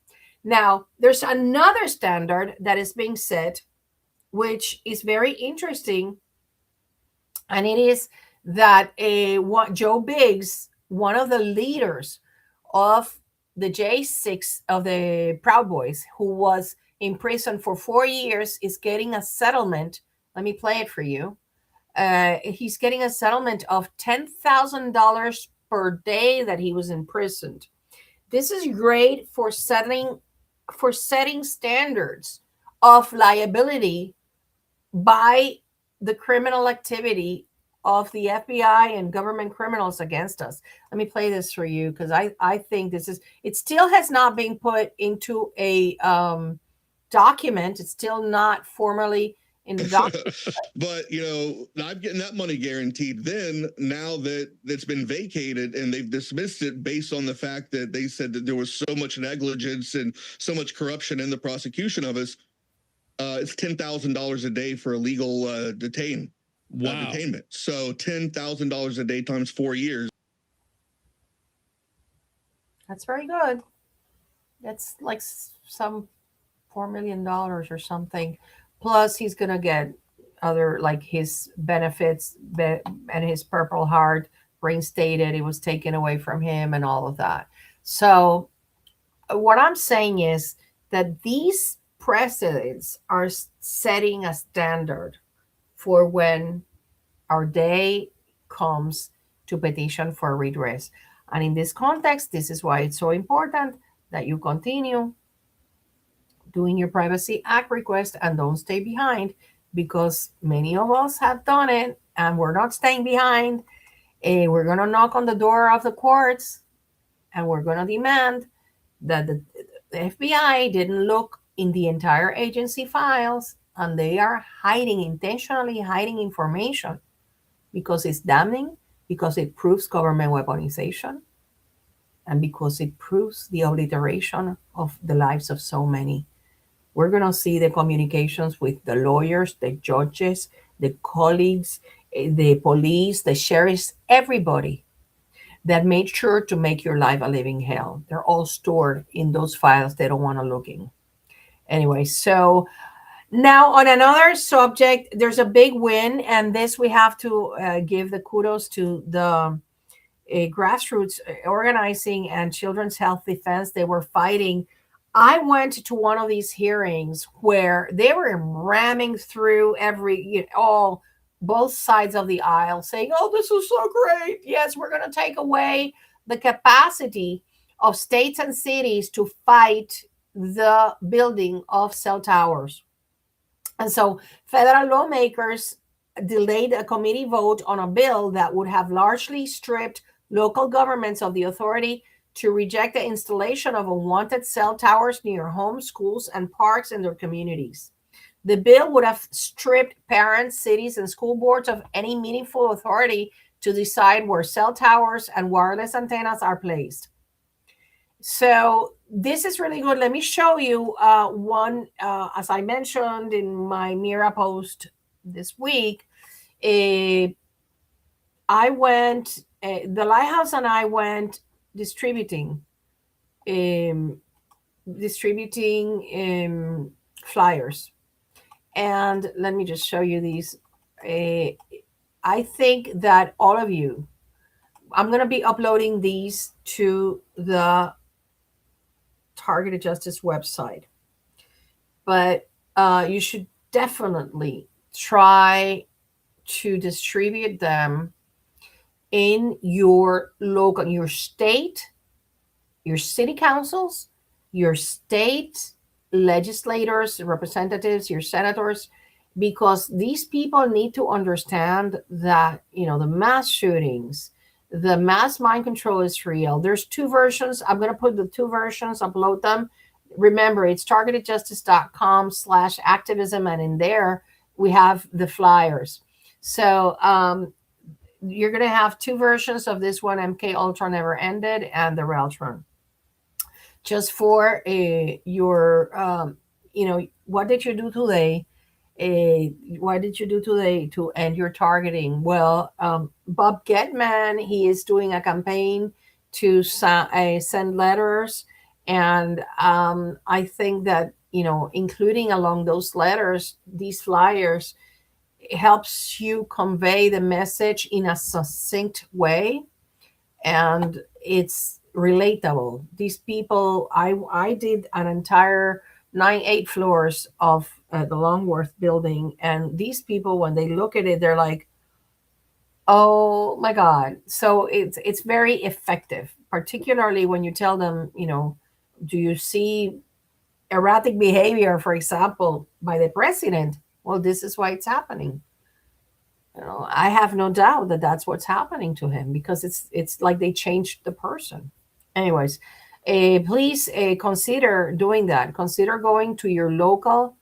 now there's another standard that is being set, which is very interesting. And it is that Joe Biggs, one of the leaders of the J6 of the Proud Boys, who was in prison for 4 years, is getting a settlement. Let me play it for you. He's getting a settlement of $10,000 per day that he was imprisoned. This is great for setting standards of liability by the criminal activity of the FBI and government criminals against us. Let me play this for you because I think it still has not been put into a document. It's still not formally in the document. But, I'm getting that money guaranteed. Then, now that it's been vacated and they've dismissed it based on the fact that they said that there was so much negligence and so much corruption in the prosecution of us, it's $10,000 a day for illegal detainment. So $10,000 a day times 4 years. That's very good. That's like some $4 million or something. Plus, he's going to get other, like his benefits and his Purple Heart reinstated. It was taken away from him and all of that. So what I'm saying is that these precedents are setting a standard for when our day comes to petition for redress. And in this context, this is why it's so important that you continue doing your Privacy Act request and don't stay behind, because many of us have done it and we're not staying behind. We're going to knock on the door of the courts and we're going to demand that the FBI didn't look in the entire agency files and they are intentionally hiding information because it's damning, because it proves government weaponization and because it proves the obliteration of the lives of so many. We're going to see the communications with the lawyers, the judges, the colleagues, the police, the sheriffs, everybody that made sure to make your life a living hell. They're all stored in those files they don't want to look in. Anyway, so now on another subject, there's a big win, and this we have to give the kudos to the grassroots organizing and children's health defense. They were fighting. I went to one of these hearings where they were ramming through all both sides of the aisle saying, oh, this is so great. Yes, we're going to take away the capacity of states and cities to fight the building of cell towers. And so federal lawmakers delayed a committee vote on a bill that would have largely stripped local governments of the authority to reject the installation of unwanted cell towers near homes, schools, and parks in their communities. The bill would have stripped parents, cities, and school boards of any meaningful authority to decide where cell towers and wireless antennas are placed. So this is really good. Let me show you one, as I mentioned in my Mira post this week. The Lighthouse and I went distributing flyers. And let me just show you these. I think that all of you, I'm going to be uploading these to the Targeted Justice website. But you should definitely try to distribute them in your local, your state, your city councils, your state legislators, representatives, your senators, because these people need to understand that, the mass shootings, the mass mind control is real. There's two versions. I'm going to put the two versions, upload them. Remember, it's targetedjustice.com/activism. And in there, we have the flyers. So you're going to have two versions of this one, MK Ultra Never Ended and the Reltron. Just for your, what did you do today? What did you do today to end your targeting? Well, Bob Getman, he is doing a campaign to send letters. And I think that, including along those letters, these flyers, helps you convey the message in a succinct way. And it's relatable. These people, I did an entire 8 floors of the Longworth building, and these people, when they look at it, they're like, oh my God. So it's very effective, particularly when you tell them, do you see erratic behavior, for example, by the president? Well, this is why it's happening. I have no doubt that that's what's happening to him, because it's like they changed the person. Anyways, please consider doing that. Consider going to your local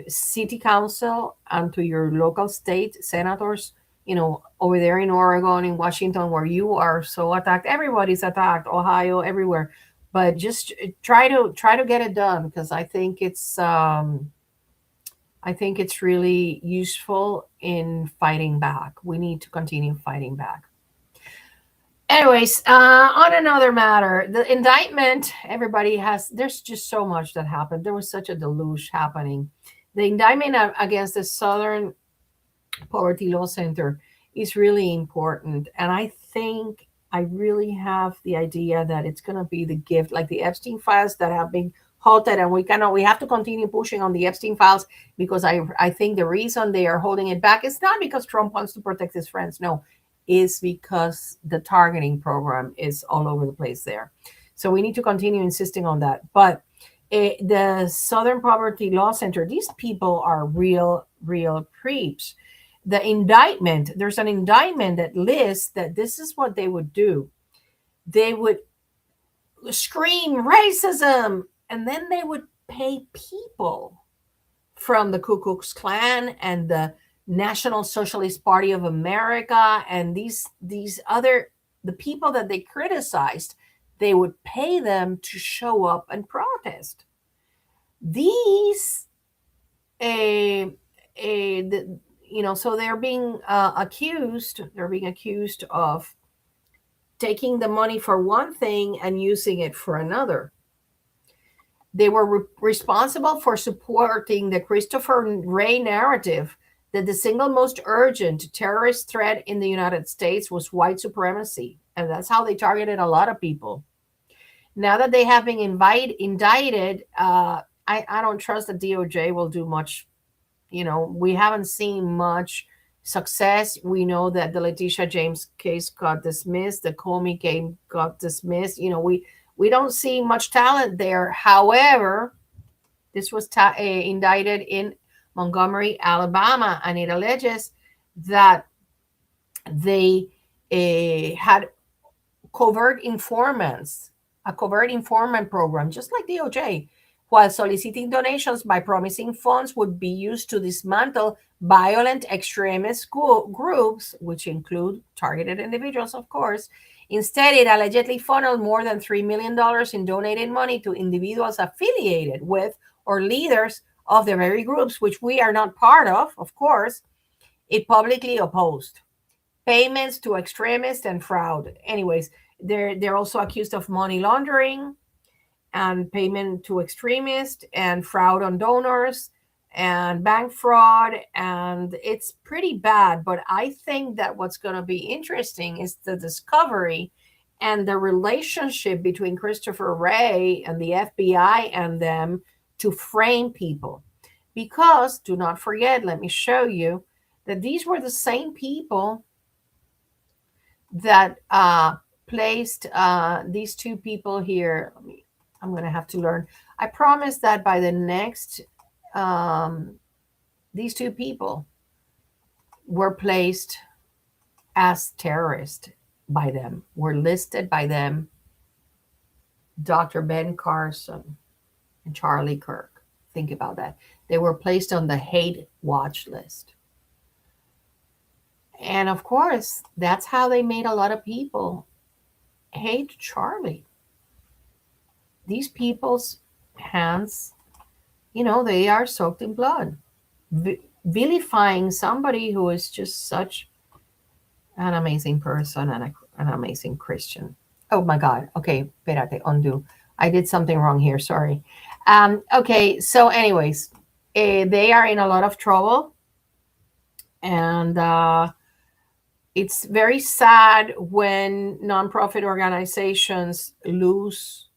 city council and to your local state senators, over there in Oregon, in Washington, where you are so attacked. Everybody's attacked, Ohio, everywhere. But just try to get it done, because I think it's really useful in fighting back. We need to continue fighting back. Anyways, on another matter, the indictment, there's just so much that happened. There was such a deluge happening. The indictment against the Southern Poverty Law Center is really important. And I think I really have the idea that it's going to be the gift, like the Epstein files that have been halted, and we have to continue pushing on the Epstein files, because I think the reason they are holding it back is not because Trump wants to protect his friends. No, is because the targeting program is all over the place there. So we need to continue insisting on that. But the Southern Poverty Law Center, these people are real creeps. The indictment, there's an indictment that lists that this is what they would do. They would scream racism, and then they would pay people from the Ku Klux Klan and the National Socialist Party of America, and these other, the people that they criticized, they would pay them to show up and protest. These, so they're being accused. They're being accused of taking the money for one thing and using it for another. They were responsible for supporting the Christopher Wray narrative that the single most urgent terrorist threat in the United States was white supremacy. And that's how they targeted a lot of people. Now that they have been indicted, I don't trust the DOJ will do much. We haven't seen much success. We know that the Letitia James case got dismissed. The Comey case got dismissed. We don't see much talent there. However, this was indicted in Montgomery, Alabama, and it alleges that they had covert informants, a covert informant program, just like DOJ, while soliciting donations by promising funds would be used to dismantle violent extremist groups, which include targeted individuals, of course. Instead, it allegedly funneled more than $3 million in donated money to individuals affiliated with or leaders of the very groups, which we are not part of course, it publicly opposed. Payments to extremists and fraud. Anyways, they're also accused of money laundering and payment to extremists and fraud on donors and bank fraud. And it's pretty bad. But I think that what's going to be interesting is the discovery and the relationship between Christopher Wray and the FBI and them to frame people. Because, do not forget, let me show you that these were the same people that placed these two people here. I'm going to have to learn. I promise that by the next, these two people were placed as terrorists by them, were listed by them, Dr. Ben Carson and Charlie Kirk. Think about that. They were placed on the hate watch list. And of course, that's how they made a lot of people hate Charlie. These people's hands, they are soaked in blood. Vilifying somebody who is just such an amazing person and an amazing Christian. Oh my God. Okay, espérate, undo. I did something wrong here. Sorry. Okay, so anyways, they are in a lot of trouble. And it's very sad when nonprofit organizations lose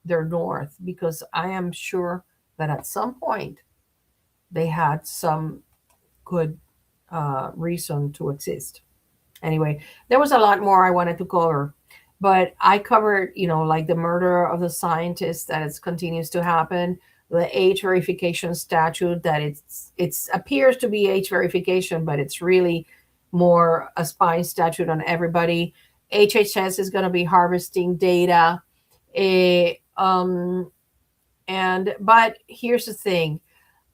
their north, because I am sure that at some point they had some good reason to exist. Anyway, there was a lot more I wanted to cover, but I covered, like the murder of the scientist that it continues to happen, the age verification statute that it appears to be age verification, but it's really more a spying statute on everybody. HHS is going to be harvesting data. But here's the thing.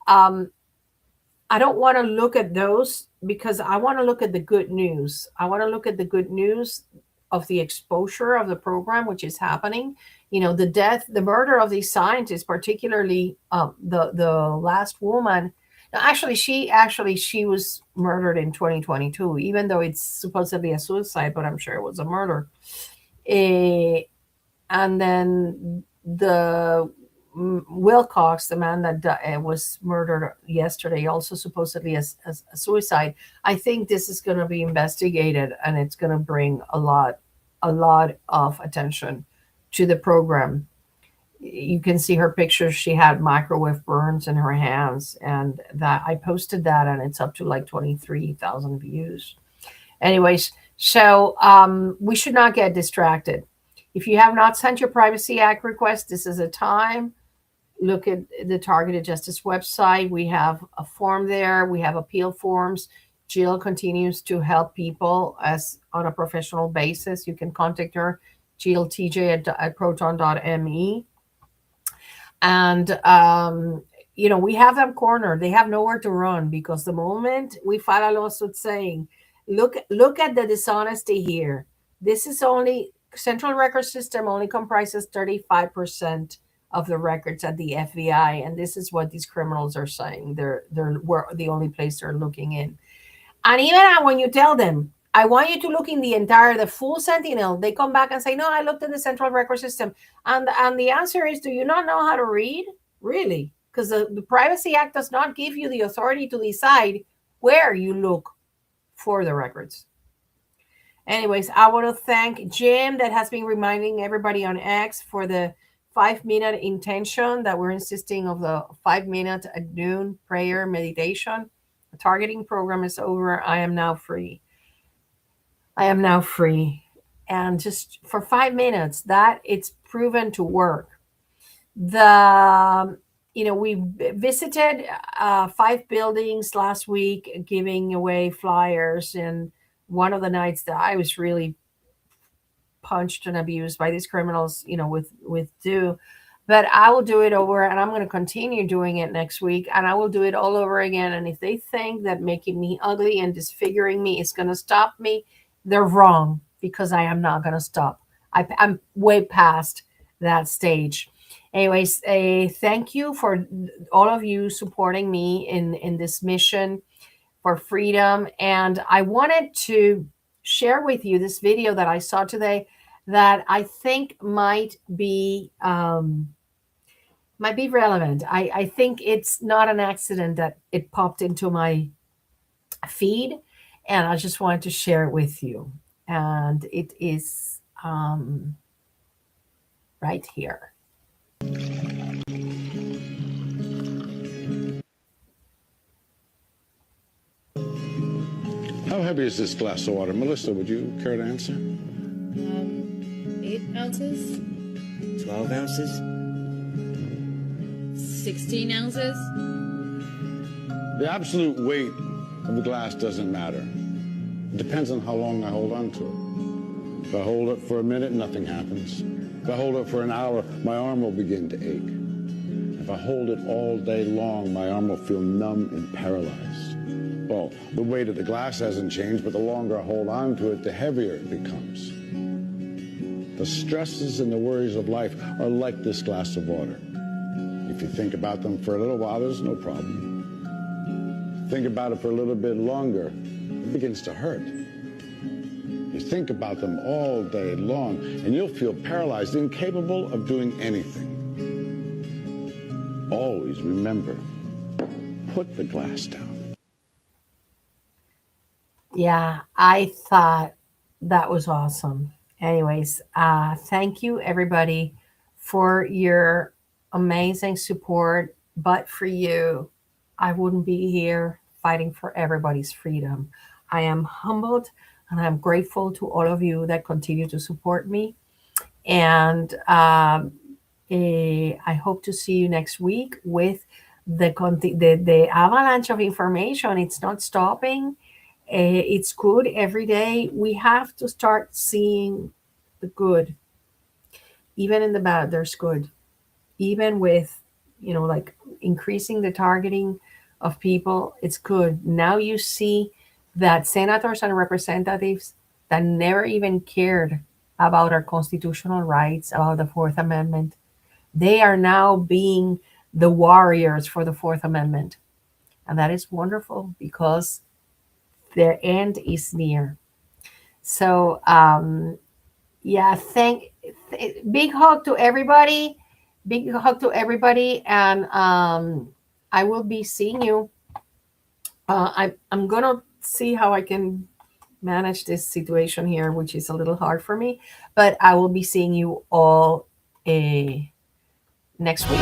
I don't want to look at those because I want to look at the good news. I want to look at the good news of the exposure of the program, which is happening. The death, the murder of these scientists, particularly the last woman. Actually, she was murdered in 2022, even though it's supposedly a suicide, but I'm sure it was a murder. And then the Wilcox, the man that was murdered yesterday, also supposedly as a suicide. I think this is going to be investigated, and it's going to bring a lot of attention to the program. You can see her pictures. She had microwave burns in her hands, and that I posted that, and it's up to like 23,000 views. Anyways, so we should not get distracted. If you have not sent your Privacy Act request, this is a time. Look at the Targeted Justice website. We have a form there. We have appeal forms. Jill continues to help people on a professional basis. You can contact her, JillTJ at proton.me. And we have them cornered. They have nowhere to run, because the moment we file a lawsuit saying, look at the dishonesty here. This is only central record system only comprises 35% of the records at the FBI, and this is what these criminals are saying. They're the only place they're looking in. And even when you tell them, I want you to look in the full Sentinel, they come back and say, no, I looked at the central record system. And the answer is, do you not know how to read? Really? Because the Privacy Act does not give you the authority to decide where you look for the records. Anyways, I want to thank Jim that has been reminding everybody on X for the 5-minute intention that we're insisting of the 5-minute at noon prayer meditation. The targeting program is over. I am now free. And just for 5 minutes, that it's proven to work. We visited 5 buildings last week, giving away flyers. And one of the nights that I was really punched and abused by these criminals, with due. But I will do it over, and I'm going to continue doing it next week, and I will do it all over again. And if they think that making me ugly and disfiguring me is going to stop me, they're wrong, because I am not going to stop. I'm way past that stage. Anyways, thank you for all of you supporting me in this mission for freedom. And I wanted to share with you this video that I saw today that I think might be relevant. I think it's not an accident that it popped into my feed, and I just wanted to share it with you. And it is right here. How heavy is this glass of water? Melissa, would you care to answer? 8 ounces. 12 ounces. 16 ounces. The absolute weight of the glass doesn't matter. It depends on how long I hold on to it. If I hold it for a minute, nothing happens. If I hold it for an hour, my arm will begin to ache. If I hold it all day long, my arm will feel numb and paralyzed. Well, the weight of the glass hasn't changed, but the longer I hold on to it, the heavier it becomes. The stresses and the worries of life are like this glass of water. If you think about them for a little while, there's no problem. Think about it for a little bit longer, it begins to hurt. You think about them all day long, and you'll feel paralyzed, incapable of doing anything. Always remember, put the glass down. Yeah, I thought that was awesome. Anyways, thank you, everybody, for your amazing support. But for you, I wouldn't be here fighting for everybody's freedom. I am humbled, and I'm grateful to all of you that continue to support me. And I hope to see you next week with the avalanche of information. It's not stopping. It's good every day. We have to start seeing the good. Even in the bad, there's good. Even with, like increasing the targeting of people, it's good. Now you see that senators and representatives that never even cared about our constitutional rights, about the Fourth Amendment, they are now being the warriors for the Fourth Amendment. And that is wonderful, because their end is near. So, yeah, big hug to everybody. Big hug to everybody. And I will be seeing you. I'm going to see how I can manage this situation here, which is a little hard for me. But I will be seeing you all next week.